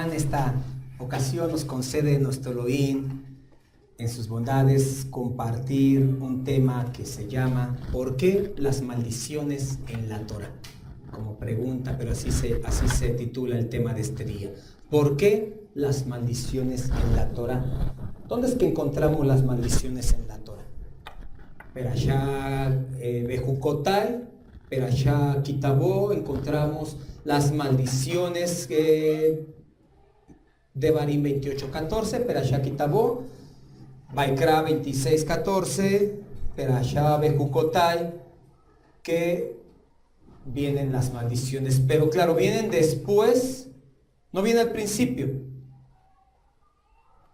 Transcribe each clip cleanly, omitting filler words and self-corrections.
En esta ocasión nos concede nuestro Elohim en sus bondades compartir un tema que se llama ¿por qué las maldiciones en la Torah? Como pregunta, pero así se titula el tema de este día. ¿Por qué las maldiciones en la Torah? ¿Dónde es que encontramos las maldiciones en la Torah? Perashá Bejucotai, Perashá Kitabó, encontramos las maldiciones Devarim 28:14, Perashá Kitabó, Vaikra 26:14, Perashá Bejucotai, que vienen las maldiciones, pero claro, vienen después, no vienen al principio,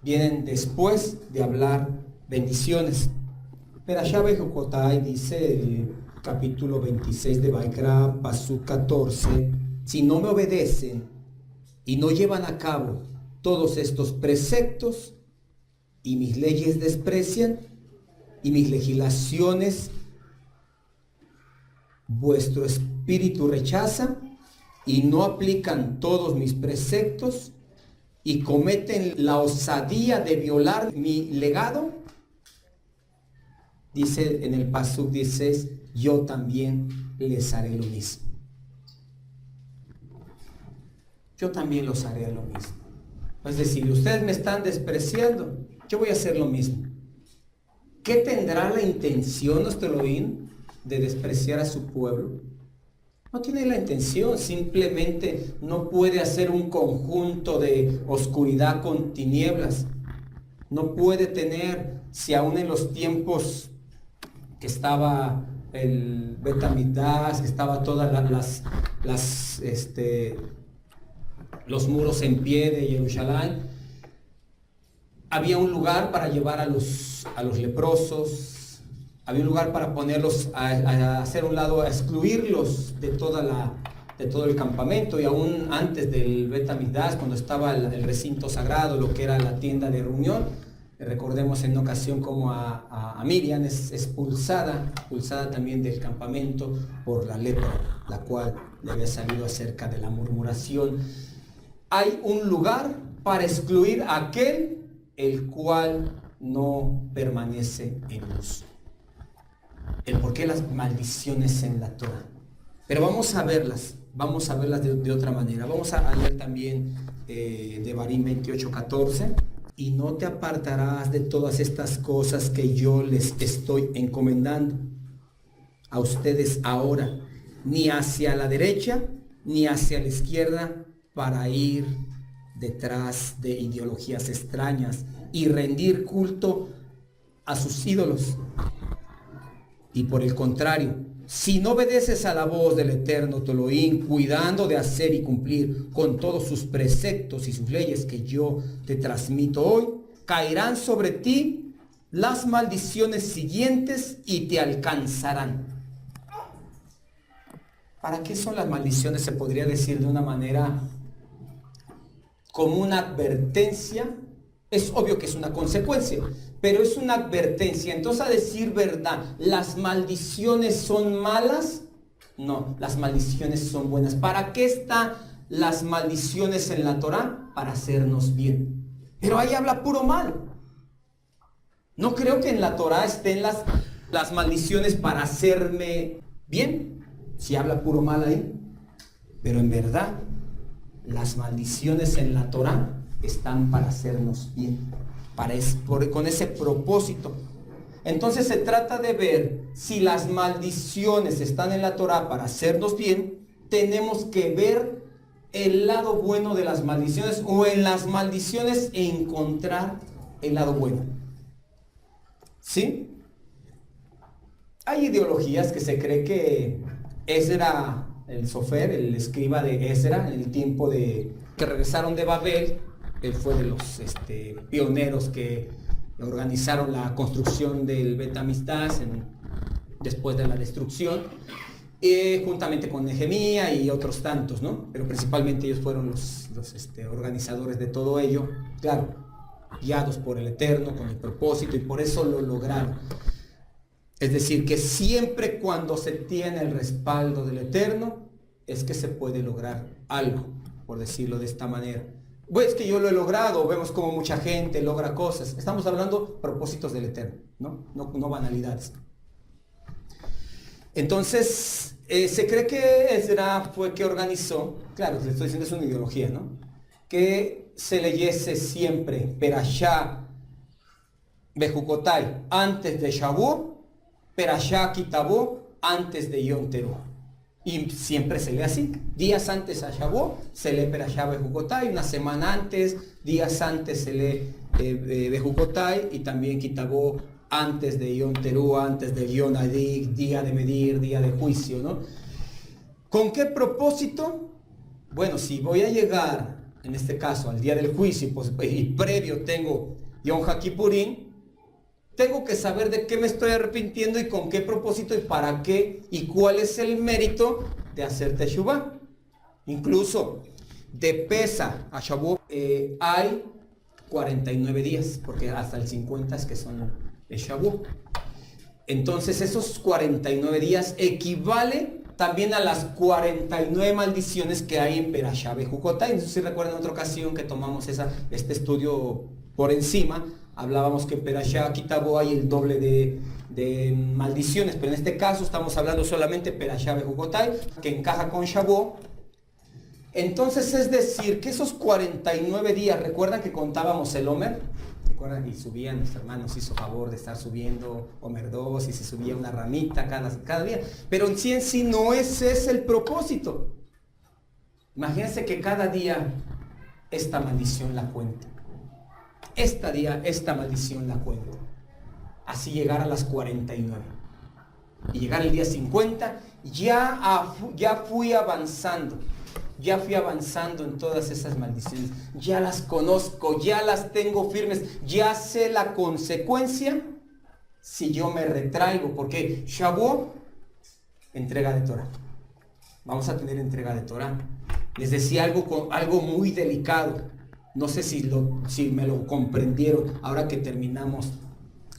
vienen después de hablar bendiciones. Perashá Bejucotai dice el capítulo 26 de Vaikra, pasuk 14, si no me obedecen y no llevan a cabo todos estos preceptos y mis leyes desprecian y mis legislaciones vuestro espíritu rechaza y no aplican todos mis preceptos y cometen la osadía de violar mi legado, dice en el pasuk 16, yo también les haré lo mismo. Yo también los haré lo mismo. Es decir, ustedes me están despreciando, yo voy a hacer lo mismo. ¿Qué tendrá la intención nuestro Elohim de despreciar a su pueblo? No tiene la intención, simplemente no puede hacer un conjunto de oscuridad con tinieblas. No puede tener, si aún en los tiempos que estaba el Bet Hamikdash, que estaba todas los muros en pie de Jerusalén, había un lugar para llevar a los leprosos, había un lugar para ponerlos a hacer un lado, a excluirlos de todo el campamento, y aún antes del Bet Hamikdash, cuando estaba el recinto sagrado, lo que era la tienda de reunión, recordemos en una ocasión como a Miriam es expulsada también del campamento por la lepra, la cual le había salido acerca de la murmuración. Hay un lugar para excluir a aquel el cual no permanece en luz. El por qué las maldiciones en la Torah. Pero vamos a verlas de otra manera. Vamos a leer también Devarim 28:14. Y no te apartarás de todas estas cosas que yo les estoy encomendando a ustedes ahora, ni hacia la derecha, ni hacia la izquierda, para ir detrás de ideologías extrañas y rendir culto a sus ídolos. Y por el contrario, si no obedeces a la voz del Eterno tu Elohim, cuidando de hacer y cumplir con todos sus preceptos y sus leyes que yo te transmito hoy, caerán sobre ti las maldiciones siguientes y te alcanzarán. ¿Para qué son las maldiciones? Se podría decir de una manera como una advertencia. Es obvio que es una consecuencia, pero es una advertencia. Entonces, a decir verdad, ¿las maldiciones son malas? No, las maldiciones son buenas. ¿Para qué están las maldiciones en la Torah? Para hacernos bien. Pero ahí habla puro mal. No creo que en la Torah estén las maldiciones para hacerme bien. Si habla puro mal ahí. Pero en verdad, las maldiciones en la Torah están para hacernos bien, con ese propósito. Entonces se trata de ver si las maldiciones están en la Torah para hacernos bien. Tenemos que ver el lado bueno de las maldiciones, o en las maldiciones encontrar el lado bueno. ¿Sí? Hay ideologías que se cree que Ezra, el Sofer, el escriba de Ezra, en el tiempo que regresaron de Babel, él fue de los pioneros que organizaron la construcción del Bet Hamikdash después de la destrucción, juntamente con Nehemías y otros tantos, ¿no? Pero principalmente ellos fueron los organizadores de todo ello, claro, guiados por el Eterno, con el propósito, y por eso lo lograron. Es decir, que siempre cuando se tiene el respaldo del Eterno, es que se puede lograr algo, por decirlo de esta manera. Pues es que yo lo he logrado, vemos como mucha gente logra cosas. Estamos hablando propósitos del Eterno, no banalidades. Entonces, se cree que Ezra fue que organizó, claro, le estoy diciendo es una ideología, ¿no? Que se leyese siempre Perashá Bejucotai antes de Shavuot, Perashá Kitabó antes de Yom Teruah. Y siempre se lee así. Días antes a Shavuot se lee Perashá Bejucotai, una semana antes, días antes se lee Bejucotai y también Kitabó antes de Yom Teruah, antes de Yom Adik, día de medir, día de juicio, ¿no? ¿Con qué propósito? Bueno, si voy a llegar, en este caso, al día del juicio, pues, y previo tengo Yom HaKippurim, tengo que saber de qué me estoy arrepintiendo y con qué propósito y para qué y cuál es el mérito de hacer Teshuvah. Incluso de Pesa a Shavuot hay 49 días, porque hasta el 50 es que son el Shavuot. Entonces esos 49 días equivale también a las 49 maldiciones que hay en Perashá Bejucotai. Entonces, si recuerdan en otra ocasión que tomamos este estudio por encima, hablábamos que en Perashá Kitabó hay el doble de maldiciones, pero en este caso estamos hablando solamente de Perashá Bejucotai, que encaja con Shavuot. Entonces es decir, que esos 49 días, ¿recuerdan que contábamos el Omer? ¿Recuerdan? Y subían, nuestros hermanos hizo favor de estar subiendo Omer 2 y se subía una ramita cada día. Pero en sí no ese es el propósito. Imagínense que cada día esta maldición la cuenta. Esta maldición la cuenta. Así llegar a las 49. Y llegar el día 50, ya fui avanzando. Ya fui avanzando en todas esas maldiciones. Ya las conozco, ya las tengo firmes. Ya sé la consecuencia si yo me retraigo. Porque Shavuot, entrega de Torah. Vamos a tener entrega de Torah. Les decía algo muy delicado. No sé si me lo comprendieron ahora que terminamos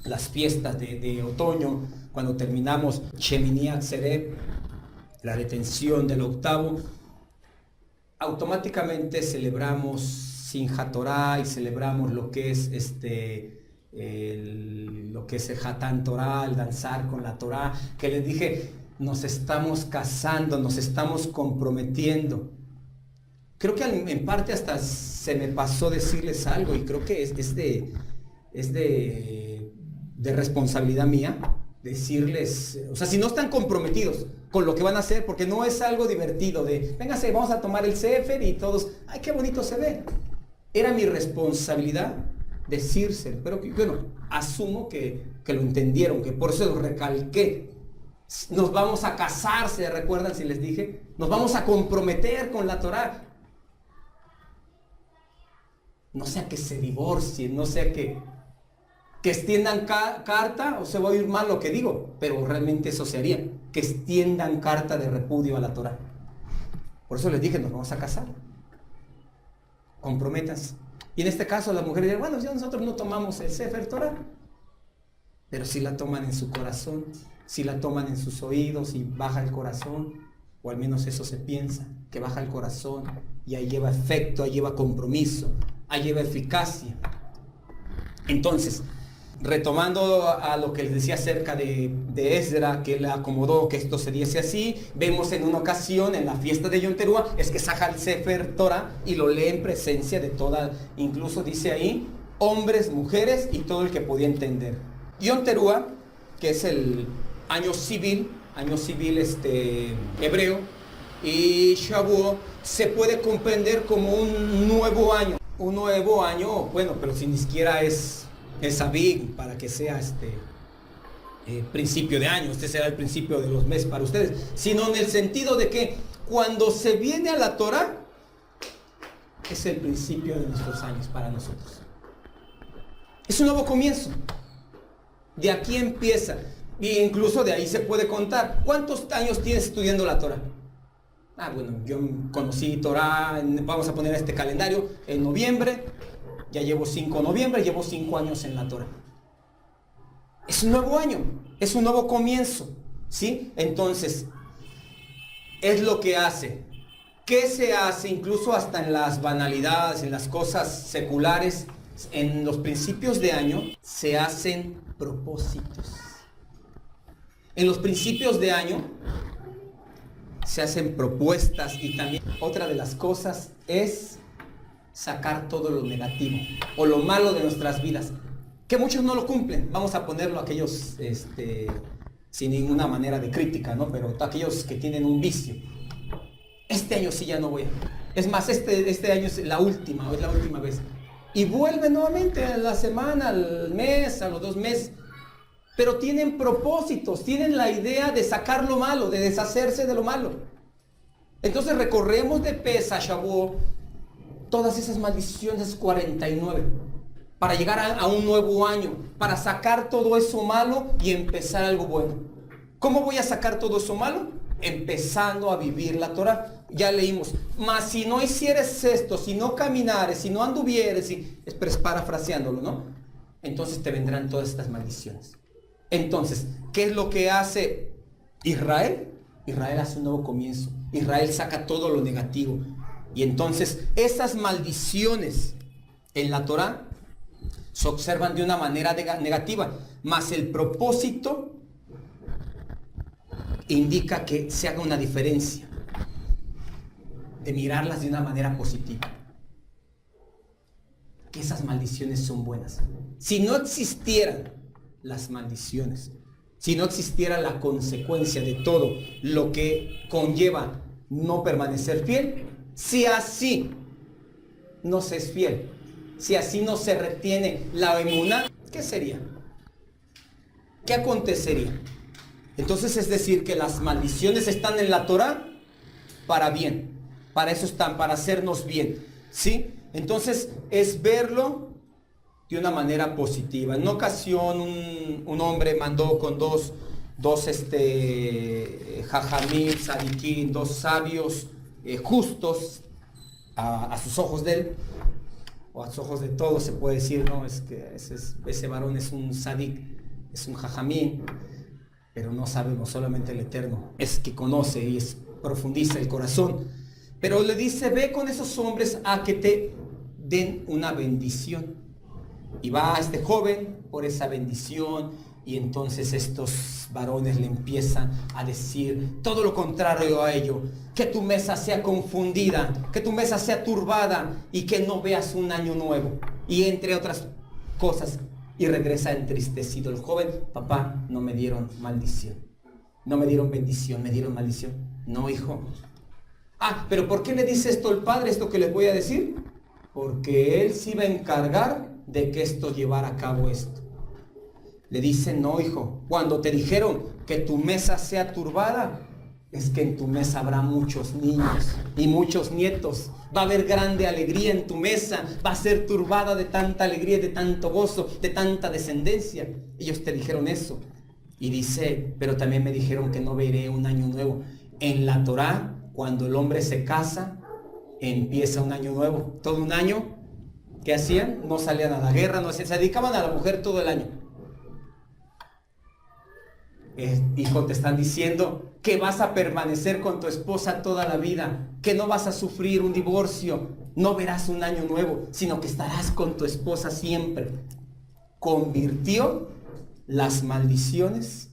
las fiestas de otoño, cuando terminamos Shemini Atzeret, la detención del octavo. Automáticamente celebramos Simchat Torah y celebramos lo que es el Hatán Torah, el danzar con la Torah, que les dije, nos estamos casando, nos estamos comprometiendo. Creo que en parte hasta se me pasó decirles algo y creo que es de responsabilidad mía decirles, o sea, si no están comprometidos con lo que van a hacer, porque no es algo divertido de, véngase, vamos a tomar el Sefer y todos, ay, qué bonito se ve. Era mi responsabilidad decírselo, pero bueno, asumo que lo entendieron, que por eso lo recalqué. Nos vamos a casar, ¿se recuerdan si les dije? Nos vamos a comprometer con la Torah. No sea que se divorcien, no sea que extiendan carta, o se va a oír mal lo que digo, pero realmente eso se haría, que extiendan carta de repudio a la Torah. Por eso les dije, nos vamos a casar. Comprométanse. Y en este caso las mujeres dirán, bueno, ya nosotros no tomamos el Sefer Torah, pero si la toman en su corazón, si la toman en sus oídos y baja el corazón, o al menos eso se piensa, que baja el corazón y ahí lleva efecto, ahí lleva compromiso, ahí lleva eficacia. Entonces, retomando a lo que les decía acerca de Ezra, que él acomodó que esto se diese así, vemos en una ocasión en la fiesta de Yom Teruah, es que saca el Sefer Torah y lo lee en presencia de toda, incluso dice ahí, hombres, mujeres y todo el que podía entender. Yom Teruah, que es el año civil hebreo, y Shavuot se puede comprender como un nuevo año, bueno, pero si ni siquiera es Abig, para que sea principio de año, este será el principio de los meses para ustedes, sino en el sentido de que cuando se viene a la Torah, es el principio de nuestros años para nosotros. Es un nuevo comienzo. De aquí empieza. Y incluso de ahí se puede contar. ¿Cuántos años tienes estudiando la Torah? Bueno, yo conocí Torah, vamos a poner este calendario, en noviembre. Ya llevo 5 de noviembre, llevo 5 años en la Torah. Es un nuevo año, es un nuevo comienzo, ¿sí? Entonces, es lo que hace ¿Qué se hace incluso hasta en las banalidades, en las cosas seculares? En los principios de año se hacen propósitos. En los principios de año se hacen propuestas y también otra de las cosas es sacar todo lo negativo o lo malo de nuestras vidas, que muchos no lo cumplen. Vamos a ponerlo a aquellos sin ninguna manera de crítica, ¿no? Pero aquellos que tienen un vicio. Este año sí ya no voy a. Es más, este año es la última vez. Y vuelve nuevamente a la semana, al mes, a los 2 meses. Pero tienen propósitos, tienen la idea de sacar lo malo, de deshacerse de lo malo. Entonces recorremos de Pesach a Shavuot todas esas maldiciones 49 para llegar a un nuevo año, para sacar todo eso malo y empezar algo bueno. ¿Cómo voy a sacar todo eso malo? Empezando a vivir la Torah. Ya leímos, mas si no hicieres esto, si no caminares, si no anduvieres, parafraseándolo, ¿no? Entonces te vendrán todas estas maldiciones. Entonces, ¿qué es lo que hace Israel? Israel hace un nuevo comienzo. Israel saca todo lo negativo. Y entonces esas maldiciones en la Torah se observan de una manera negativa, mas el propósito indica que se haga una diferencia, de mirarlas de una manera positiva, que esas maldiciones son buenas. Si no existieran las maldiciones, si no existiera la consecuencia de todo lo que conlleva no permanecer fiel, si así no se es fiel, si así no se retiene la emuná, ¿qué sería? ¿Qué acontecería? Entonces es decir que las maldiciones están en la Torah para bien, para eso están, para hacernos bien, ¿sí? Entonces es verlo de una manera positiva. En una ocasión un hombre mandó con dos jajamim, tzadikim, 2 sabios justos a sus ojos de él, o a sus ojos de todos se puede decir, ¿no? Es que ese varón es un tzadik, es un jajamim, pero no sabemos, solamente el Eterno es que conoce y profundiza el corazón. Pero le dice, ve con esos hombres a que te den una bendición. Y va este joven por esa bendición y entonces estos varones le empiezan a decir todo lo contrario a ello. Que tu mesa sea confundida, que tu mesa sea turbada y que no veas un año nuevo. Y entre otras cosas. Y regresa entristecido el joven. Papá, no me dieron maldición. No me dieron bendición, me dieron maldición. No, hijo. Ah, pero ¿por qué le dice esto el padre, esto que les voy a decir? Porque él se iba a encargar de que esto llevara a cabo esto. Le dice, no, hijo, cuando te dijeron que tu mesa sea turbada, es que en tu mesa habrá muchos niños y muchos nietos. Va a haber grande alegría en tu mesa, va a ser turbada de tanta alegría, de tanto gozo, de tanta descendencia. Ellos te dijeron eso. Y dice, pero también me dijeron que no veré un año nuevo. En la Torá, cuando el hombre se casa, empieza un año nuevo. Todo un año, ¿qué hacían? No salían a la guerra, no hacían, se dedicaban a la mujer todo el año. Hijo, te están diciendo que vas a permanecer con tu esposa toda la vida, que no vas a sufrir un divorcio, no verás un año nuevo, sino que estarás con tu esposa siempre. Convirtió las maldiciones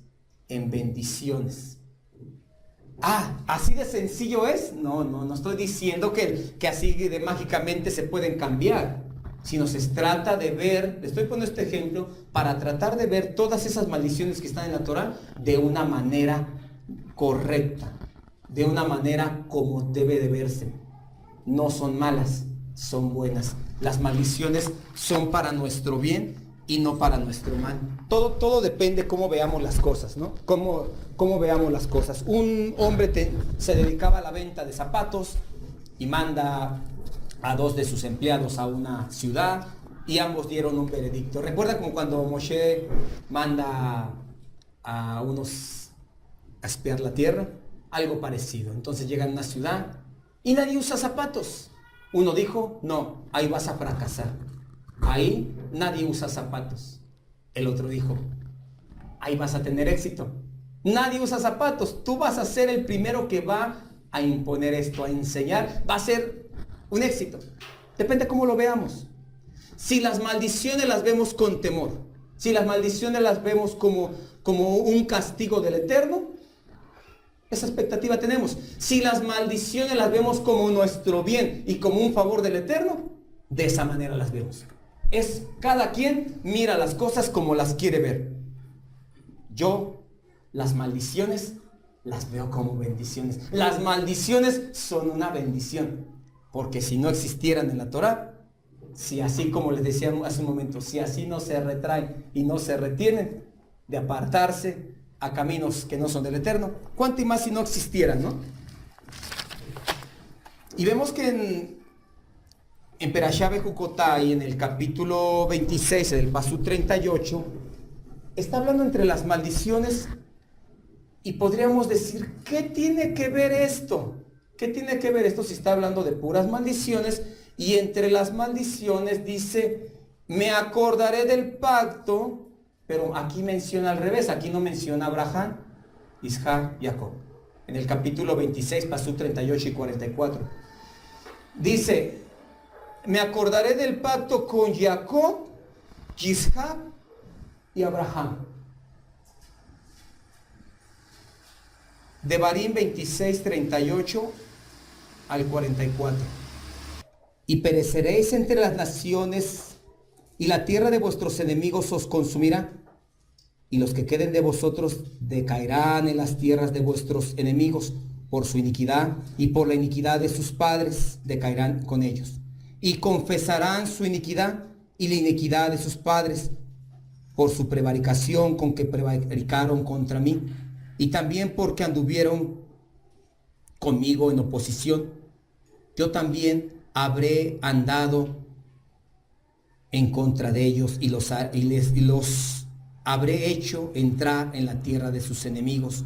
en bendiciones. Ah, ¿así de sencillo es? No estoy diciendo que así de mágicamente se pueden cambiar, sino se trata de ver, le estoy poniendo este ejemplo, para tratar de ver todas esas maldiciones que están en la Torah de una manera correcta, de una manera como debe de verse. No son malas, son buenas. Las maldiciones son para nuestro bien y no para nuestro mal. Todo depende cómo veamos las cosas, ¿no? Cómo veamos las cosas. Un hombre se dedicaba a la venta de zapatos y manda a 2 de sus empleados a una ciudad y ambos dieron un veredicto. ¿Recuerda como cuando Moshe manda a unos a espiar la tierra? Algo parecido. Entonces llegan a una ciudad y nadie usa zapatos. Uno dijo, no, ahí vas a fracasar. Ahí nadie usa zapatos. El otro dijo, ahí vas a tener éxito. Nadie usa zapatos. Tú vas a ser el primero que va a imponer esto, a enseñar, va a ser un éxito. Depende cómo lo veamos. Si las maldiciones las vemos con temor, si las maldiciones las vemos como un castigo del Eterno, esa expectativa tenemos. Si las maldiciones las vemos como nuestro bien y como un favor del Eterno, de esa manera las vemos. Es cada quien mira las cosas como las quiere ver. Yo las maldiciones las veo como bendiciones. Las maldiciones son una bendición, porque si no existieran en la Torá, si así como les decía hace un momento, si así no se retraen y no se retienen de apartarse a caminos que no son del Eterno, cuánto y más si no existieran, ¿no? Y vemos que en Perashá Bejucotai, en el capítulo 26 del pasú 38, está hablando entre las maldiciones y podríamos decir, ¿qué tiene que ver esto? ¿Qué tiene que ver esto si está hablando de puras maldiciones? Y entre las maldiciones dice, me acordaré del pacto, pero aquí menciona al revés, aquí no menciona a Abraham, Isaac, Jacob. En el capítulo 26, pasú 38 y 44. Dice, me acordaré del pacto con Jacob, Isaac y Abraham. Devarim 26, 38 al 44. Y pereceréis entre las naciones, y la tierra de vuestros enemigos os consumirá, y los que queden de vosotros decaerán en las tierras de vuestros enemigos, por su iniquidad y por la iniquidad de sus padres decaerán con ellos, y confesarán su iniquidad y la iniquidad de sus padres, por su prevaricación con que prevaricaron contra mí, y también porque anduvieron conmigo en oposición. Yo también habré andado en contra de ellos y los habré hecho entrar en la tierra de sus enemigos.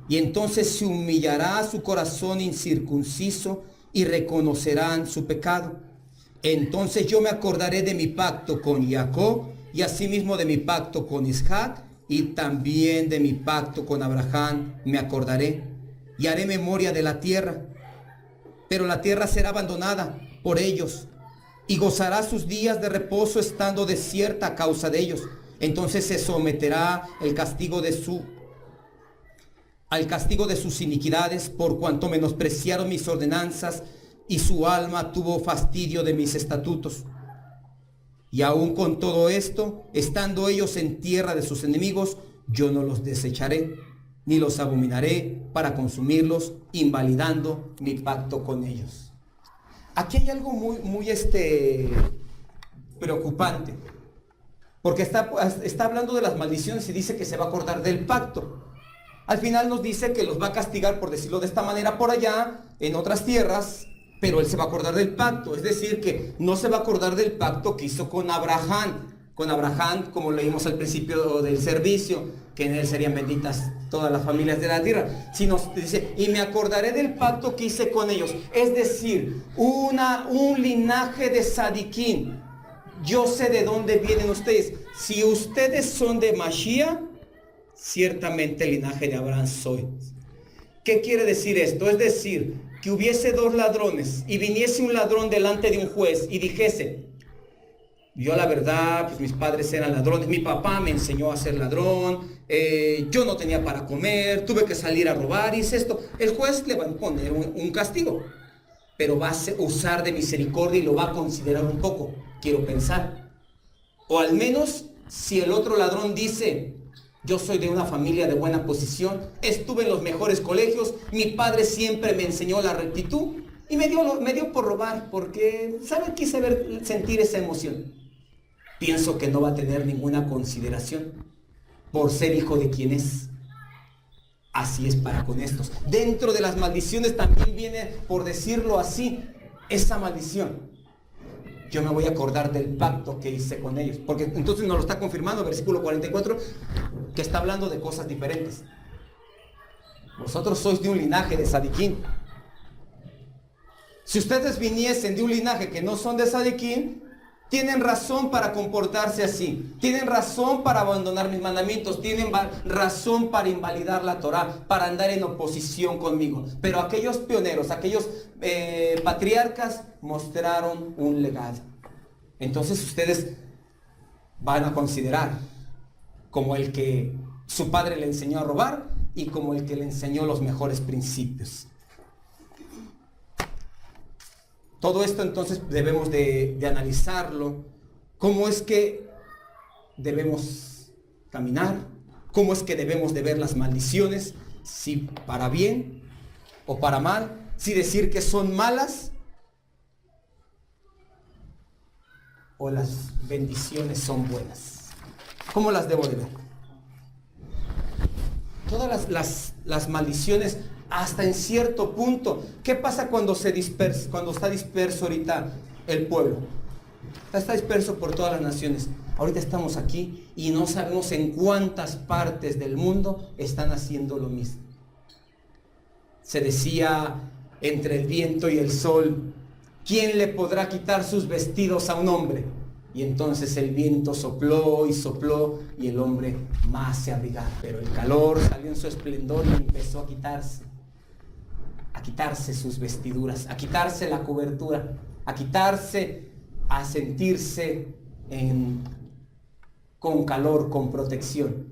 Y entonces se humillará su corazón incircunciso y reconocerán su pecado. Entonces yo me acordaré de mi pacto con Jacob y asimismo de mi pacto con Isaac y también de mi pacto con Abraham me acordaré y haré memoria de la tierra. Pero la tierra será abandonada por ellos y gozará sus días de reposo estando desierta a causa de ellos. Entonces se someterá al castigo de sus iniquidades, por cuanto menospreciaron mis ordenanzas y su alma tuvo fastidio de mis estatutos. Y aun con todo esto, estando ellos en tierra de sus enemigos, yo no los desecharé, ni los abominaré para consumirlos, invalidando mi pacto con ellos. Aquí hay algo muy preocupante, porque está hablando de las maldiciones y dice que se va a acordar del pacto. Al final nos dice que los va a castigar, por decirlo de esta manera, por allá, en otras tierras, pero él se va a acordar del pacto. Es decir, que no se va a acordar del pacto que hizo con Abraham. Con Abraham, como leímos al principio del servicio, que en él serían benditas todas las familias de la tierra. Sino dice, y me acordaré del pacto que hice con ellos. Es decir, un linaje de Sadiquín. Yo sé de dónde vienen ustedes. Si ustedes son de Mashiach, ciertamente el linaje de Abraham soy. ¿Qué quiere decir esto? Es decir, que hubiese dos ladrones y viniese un ladrón delante de un juez y dijese, yo la verdad, pues mis padres eran ladrones, mi papá me enseñó a ser ladrón, yo no tenía para comer, tuve que salir a robar y es esto. El juez le va a imponer un castigo, pero va a usar de misericordia y lo va a considerar un poco, quiero pensar. O al menos si el otro ladrón dice, yo soy de una familia de buena posición, estuve en los mejores colegios, mi padre siempre me enseñó la rectitud y me dio por robar, porque, ¿saben? Quise sentir esa emoción. Pienso que no va a tener ninguna consideración por ser hijo de quien es. Así es para con estos. Dentro de las maldiciones también viene, por decirlo así, esa maldición. Yo me voy a acordar del pacto que hice con ellos. Porque entonces nos lo está confirmando, versículo 44, que está hablando de cosas diferentes. Vosotros sois de un linaje de Sadiquín. Si ustedes viniesen de un linaje que no son de Sadiquín, Tienen razón para comportarse así. Tienen razón para abandonar mis mandamientos. Tienen razón para invalidar la Torá, para andar en oposición conmigo. Pero aquellos pioneros, aquellos patriarcas mostraron un legado. Entonces ustedes van a considerar como el que su padre le enseñó a robar y como el que le enseñó los mejores principios. Todo esto entonces debemos de analizarlo. ¿Cómo es que debemos caminar? ¿Cómo es que debemos de ver las maldiciones? Si para bien o para mal. Si decir que son malas o las bendiciones son buenas. ¿Cómo las debo de ver? Todas las maldiciones hasta en cierto punto. ¿Qué pasa cuando está disperso ahorita el pueblo? Está disperso por todas las naciones. Ahorita estamos aquí y no sabemos en cuántas partes del mundo están haciendo lo mismo. Se decía entre el viento y el sol, ¿quién le podrá quitar sus vestidos a un hombre? Y entonces el viento sopló y el hombre más se abrigaba. Pero el calor salió en su esplendor y empezó a quitarse sus vestiduras, a quitarse la cobertura, a sentirse con calor, con protección.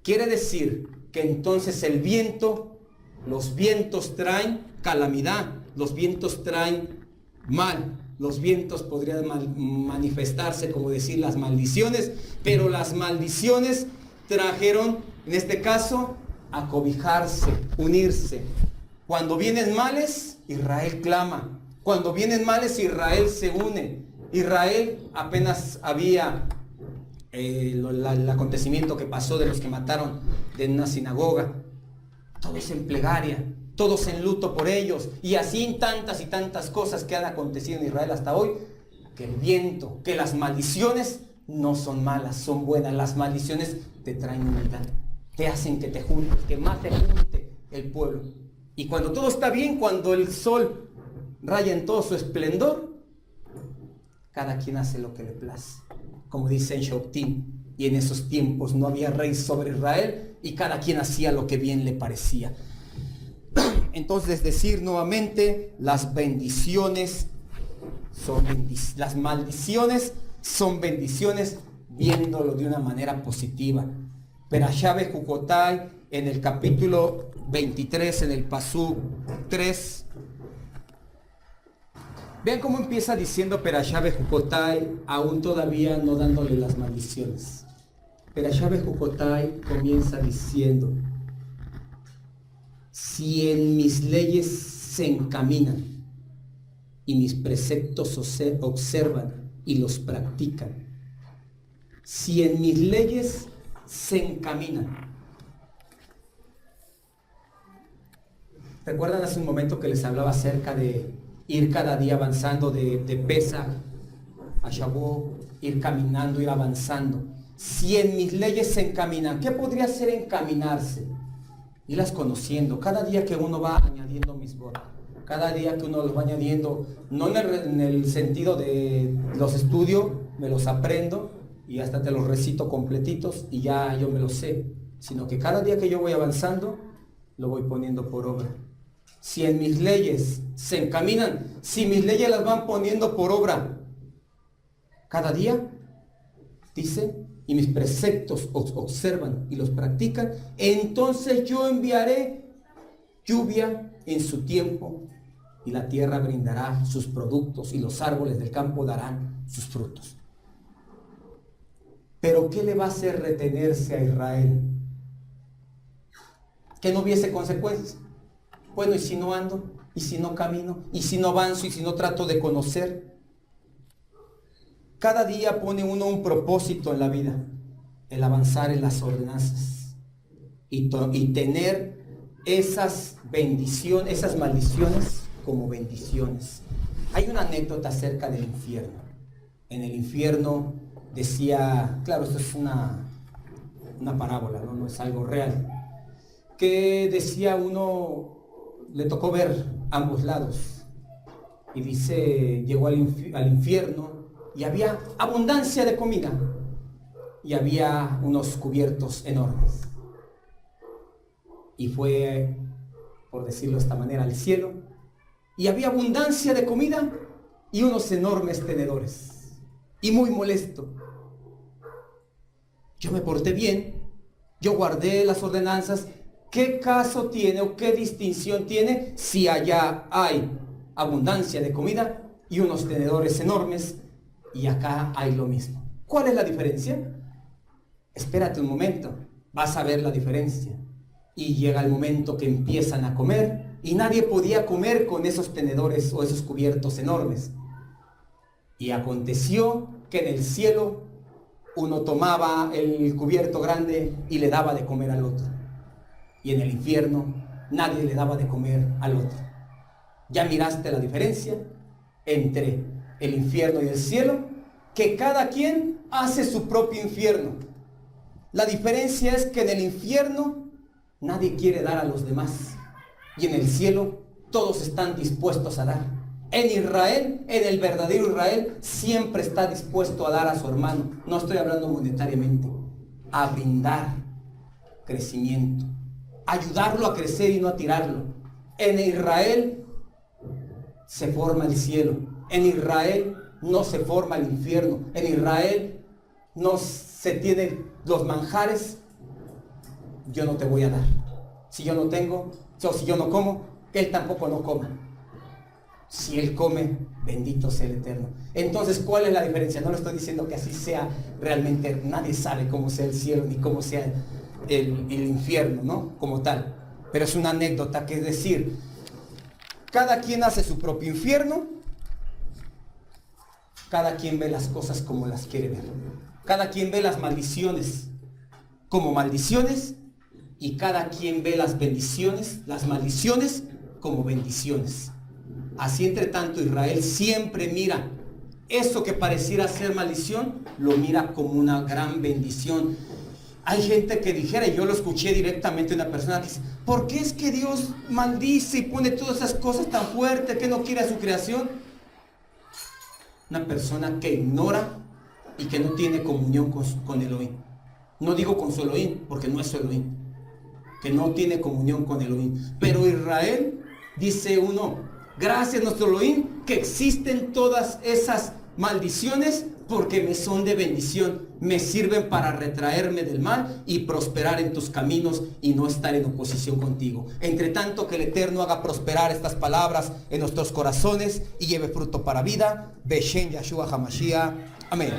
Quiere decir que entonces los vientos traen calamidad, los vientos traen mal. Los vientos podrían manifestarse, como decir, las maldiciones, pero las maldiciones trajeron, en este caso, acobijarse, unirse. Cuando vienen males, Israel clama. Cuando vienen males, Israel se une. Israel apenas había el acontecimiento que pasó de los que mataron en una sinagoga. Todos en plegaria, todos en luto por ellos, y así en tantas y tantas cosas que han acontecido en Israel hasta hoy, que el viento, que las maldiciones no son malas, son buenas. Las maldiciones te traen unidad, te hacen que te juntes, que más te junte el pueblo. Y cuando todo está bien, cuando el sol raya en todo su esplendor, cada quien hace lo que le place. Como dice en Shoftim, y en esos tiempos no había rey sobre Israel, y cada quien hacía lo que bien le parecía. Entonces, decir nuevamente, las maldiciones son bendiciones, viéndolo de una manera positiva. Perashá Bejucotai, en el capítulo 23, en el Pasú 3. Vean cómo empieza diciendo Perashá Bejucotai, aún todavía no dándole las maldiciones. Perashá Bejucotai comienza diciendo: si en mis leyes se encaminan y mis preceptos observan y los practican. Si en mis leyes se encaminan. ¿Recuerdan hace un momento que les hablaba acerca de ir cada día avanzando de Pesaj a Shavuot, ir caminando, ir avanzando? Si en mis leyes se encaminan, ¿qué podría ser encaminarse? Irlas conociendo. Cada día que uno va añadiendo misbot, cada día que uno los va añadiendo, no en el sentido de los estudio, me los aprendo y hasta te los recito completitos y ya yo me los sé, sino que cada día que yo voy avanzando, lo voy poniendo por obra. Si en mis leyes se encaminan, si mis leyes las van poniendo por obra cada día, dice, y mis preceptos observan y los practican, entonces yo enviaré lluvia en su tiempo y la tierra brindará sus productos y los árboles del campo darán sus frutos. Pero ¿qué le va a hacer retenerse a Israel? Que no hubiese consecuencias. Bueno, ¿y si no ando? ¿Y si no camino? ¿Y si no avanzo? ¿Y si no trato de conocer? Cada día pone uno un propósito en la vida, el avanzar en las ordenanzas y tener esas bendiciones, esas maldiciones como bendiciones. Hay una anécdota acerca del infierno. En el infierno decía, claro, esto es una parábola, no es algo real, que decía uno, le tocó ver ambos lados y dice, llegó al infierno y había abundancia de comida y había unos cubiertos enormes. Y fue, por decirlo de esta manera, al cielo y había abundancia de comida y unos enormes tenedores. Y muy molesto. Yo me porté bien, yo guardé las ordenanzas. ¿Qué caso tiene o qué distinción tiene si allá hay abundancia de comida y unos tenedores enormes y acá hay lo mismo? ¿Cuál es la diferencia? Espérate un momento, vas a ver la diferencia. Y llega el momento que empiezan a comer y nadie podía comer con esos tenedores o esos cubiertos enormes. Y aconteció que en el cielo uno tomaba el cubierto grande y le daba de comer al otro. Y en el infierno nadie le daba de comer al otro. ¿Ya miraste la diferencia entre el infierno y el cielo? Que cada quien hace su propio infierno. La diferencia es que en el infierno nadie quiere dar a los demás. Y en el cielo todos están dispuestos a dar. En Israel, en el verdadero Israel, siempre está dispuesto a dar a su hermano. No estoy hablando monetariamente. A brindar crecimiento. Ayudarlo a crecer y no a tirarlo. En Israel se forma el cielo. En Israel no se forma el infierno. En Israel no se tienen los manjares. Yo no te voy a dar. Si yo no tengo, o si yo no como, él tampoco no coma. Si él come, bendito sea el Eterno. Entonces, ¿cuál es la diferencia? No le estoy diciendo que así sea realmente. Nadie sabe cómo sea el cielo ni cómo sea el infierno, ¿no? Como tal. Pero es una anécdota, que es decir, cada quien hace su propio infierno. Cada quien ve las cosas como las quiere ver. Cada quien ve las maldiciones como maldiciones. Y cada quien ve las bendiciones, las maldiciones como bendiciones. Así, entre tanto, Israel siempre mira eso que pareciera ser maldición, lo mira como una gran bendición. Hay gente que dijera, y yo lo escuché directamente de una persona que dice, ¿por qué es que Dios maldice y pone todas esas cosas tan fuertes que no quiere a su creación? Una persona que ignora y que no tiene comunión con Elohim. No digo con su Elohim, porque no es su Elohim. Que no tiene comunión con Elohim. Pero Israel, dice uno, gracias a nuestro Elohim que existen todas esas maldiciones, porque me son de bendición, me sirven para retraerme del mal y prosperar en tus caminos y no estar en oposición contigo. Entre tanto, que el Eterno haga prosperar estas palabras en nuestros corazones y lleve fruto para vida. Beshem Yahshua HaMashiach. Amén.